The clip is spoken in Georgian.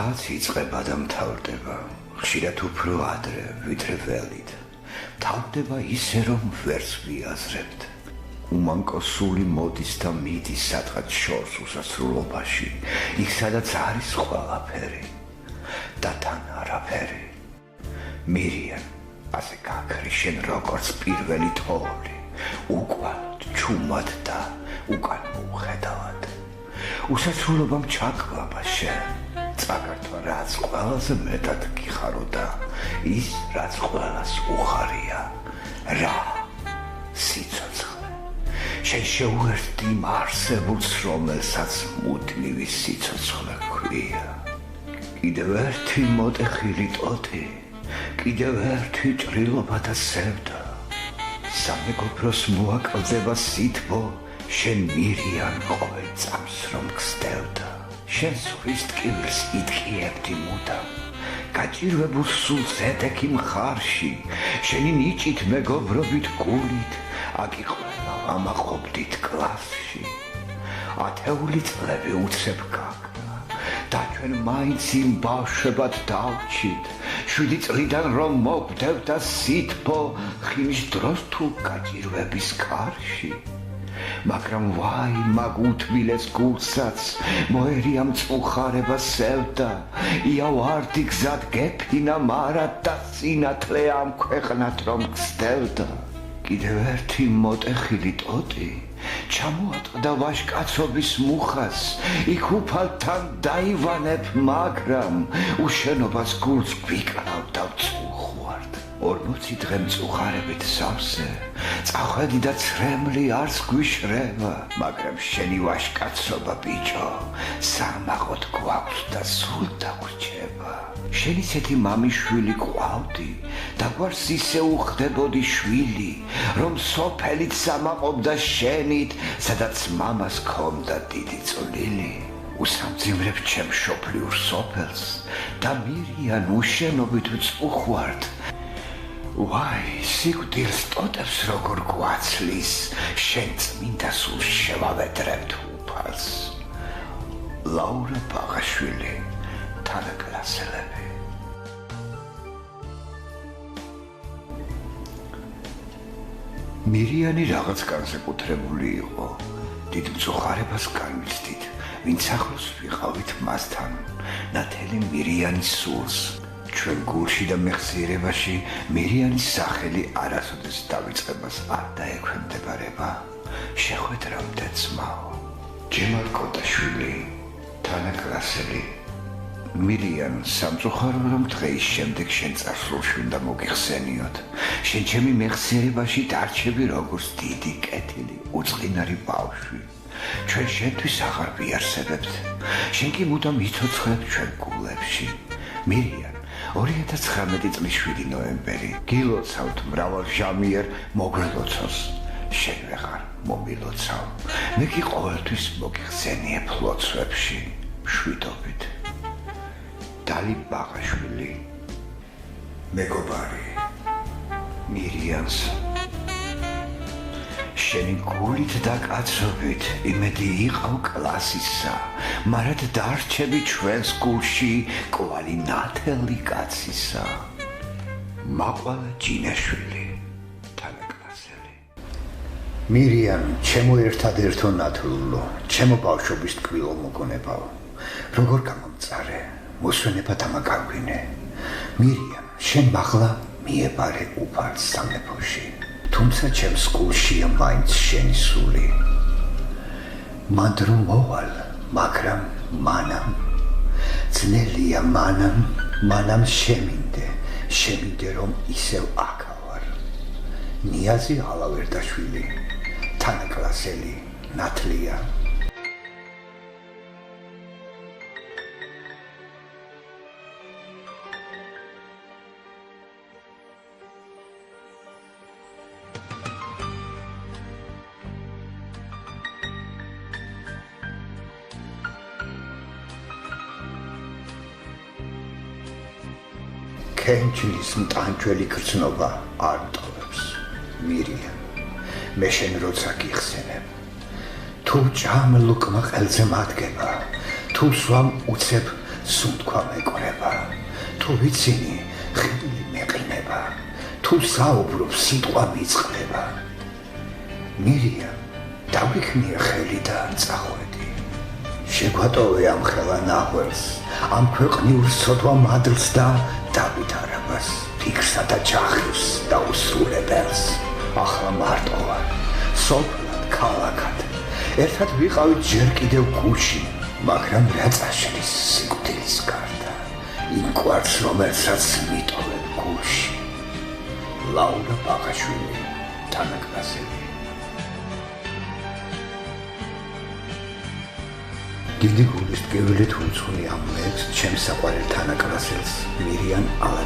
რაღაც იწყება და მთავრდება. ხშირად უფრო ადრე, ვიდრე ველით. მთავრდება ისე, რომ ვერც ვიაზრებთ. უმანკოსული მოდის და მიდის სადღაც შორს უსასრულობაში, იქ სადაც არის ყველაფერი და თან არაფერი. მირიან, ასე გაქრი შენ როგორც პირველი თოვლი, უკვალოდ, ჩუმად და უკან მოუხედავად. უსასრულობამ ჩაკლაპა შენ, წაგართვა რაც ყველაზე მეტად გიხარო და ის რაც ყველას უხარია, რა, სიცოცხლე. შენ შეუერთდი იმ არსებულს, რომელსაც მუდმივი სიცოცხლე ჰქვია. კიდევ ერთი მოტეხილი ტოტი, კიდევ ერთი ჭრილობა და სევდა. სამეგობროს მოაკლდება სითბო, შენ მირიან ყოველ წამს რომ გსდევდა. შენ ზღვის ტკივილს იტკიებდი მუდამ, გაჭირვებულ სულ ზედექი მხარში, შენი ნიჭით მეგობრობით გულით, აკი ყველა ამაყობდით კლასში. ათეული წლები უცებ გაგდა და ჩვენ მაინც იმ ბავშვებად დავჭით. 7 წლიდან რომ მოგვდევდა სითბო, ხინის დროს თუ გაჭირვების კარში. მაგრამ ვაი მაგ უთბილეს გულსაც, მოერია მწუხარება სევდა. იავარდი გზად გეფინა მარად და სინათლე ამ ქვეყნად რომ გსდევდა. კიდევ ერთი მოტეხილი ტოტი ჩამოატყდა ვაჟკაცობის მუხას, იქ უფალთან დაივანებ, მაგრამ უშენობას გულს გვიკრავ და ვწუხვართ. 40 დღე მწუხარებით სავსე, წახვედი და ცრემლი არც გვიშრება, მაგრამ შენი ვაჟკაცობა ბიჭო, სამაყოდ გვაქვს და სულ დაგვრჩება. შენ ისეთი მამიშვილი გვყავდი და გვარს ისე უხდებოდი შვილი, რომ სოფელით სამაყობდა შენით, სადაც მამას ქონდა დიდი წვლილი. უსამძიმრებ ჩემ მშობლიურ სოფელს და მირიან უშენობით ვწუხვართ. ვაი, სიკვდილს ტოტებს როგორ გვაცლის, შენ წმინდა სულ შევავედრებთ უფალს. ლაურა ბაღაშვილი, თანაკლასელები. მირიანი რაღაც განსაკუთრებული იყო. დიდ მწუხარებას განვიცდით, ვინც ახლოს ვიყავით მასთან, ნათელი მირიანის სულს. ჩვენ გულში და მეხსიერებაში მირიანის სახელი არასოდეს დავიწყებას არ დაექვემდებარება. შეხვედრამდე ძმაო, ჯემალ კოტაშვილი, თანაკლასელი. მირიან, სამწუხარო რომ დღეის შემდეგ შენ წარსულში უნდა მოგიხსენიოთ. შენ ჩემი მეხსიერებაში დარჩები როგორც დიდი კეთილი, უწყინარი ბავშვი. ჩვენ შენთვის აღარ ვიარსებებთ. შენ კი მუდამ იცოცხლებ ჩვენ გულებში. მირიან, 2019 წლის 7 ნოემბერი. გილოცავთ მრავალჟამიერ მოგვილოცოს. შენ ვეღარ მომილოცავ. მე კი ყოველთვის მოგიხსენიებ ლოცვებში, მშვიდობით. დალი ბაღაშვილი, მეგობარი მირიანს. შენი გულით და კაცობით იმედი იყავ კლასისა, მარად დარჩები ჩვენს გულში კვალი ნათელი კაცისა. მაყვალა ჯინაშვილი, თანაკლასელი. მირიან, ჩემო ერთადერთო ნათლულო, ჩემო ბავშვობის ტკბილო მოგონებაო. როგორ გამომწარე, მოსვენება დამაგარგვინე. მირიან, შენ მაღლა მიებარე უფალს სამეფოში. თუმცა ჩემს გულშია მაინც შენი სული. მან დრო მოვალ, მაგრამ მანამ ძნელია, მანამ შემინდე რომ ისევ აქა ვარ. ნიაზი ალავერდაშვილი, თანაკლასელი, ნათლია. კენჭლის მტანჯველი გრძნობა არ მტოვებს. მირიან, მე შენ როცა გიხსენებ, თუ ჭამლუკმა ყელზე მადგება, თუ სვამ უცებ სუნთქვა მეკვრება, თუ ვიცინი, ხილი მეყინება, თუ საუბრობ, სიტყვა მიწყდება. მირია, დავიქნიე ხელი და წახვედი. შეგვატოვე ამ ხელა ნახველს, ამ ქვეყნიურ სოდვა მადლს და დავითარებას, ფიქრსა და ჯახებს და უსრულებელს. ახლა მარტო ვარ, სოფლად, ქალაქად. ერთად ვიყავით ჯერ კიდევ გუში, მაგრამ რა წაშლის სიკვდილის გარდა, იმ კვართს, რომელსაც მიტოვებ გულში. ლაურა ბაღაშვილი, თანაკლასელი. დიდი გულის ტკივილით უძღვნი ამ ლექსს ჩემს საყვარელ თანაკლასელს მირიან ალაძე.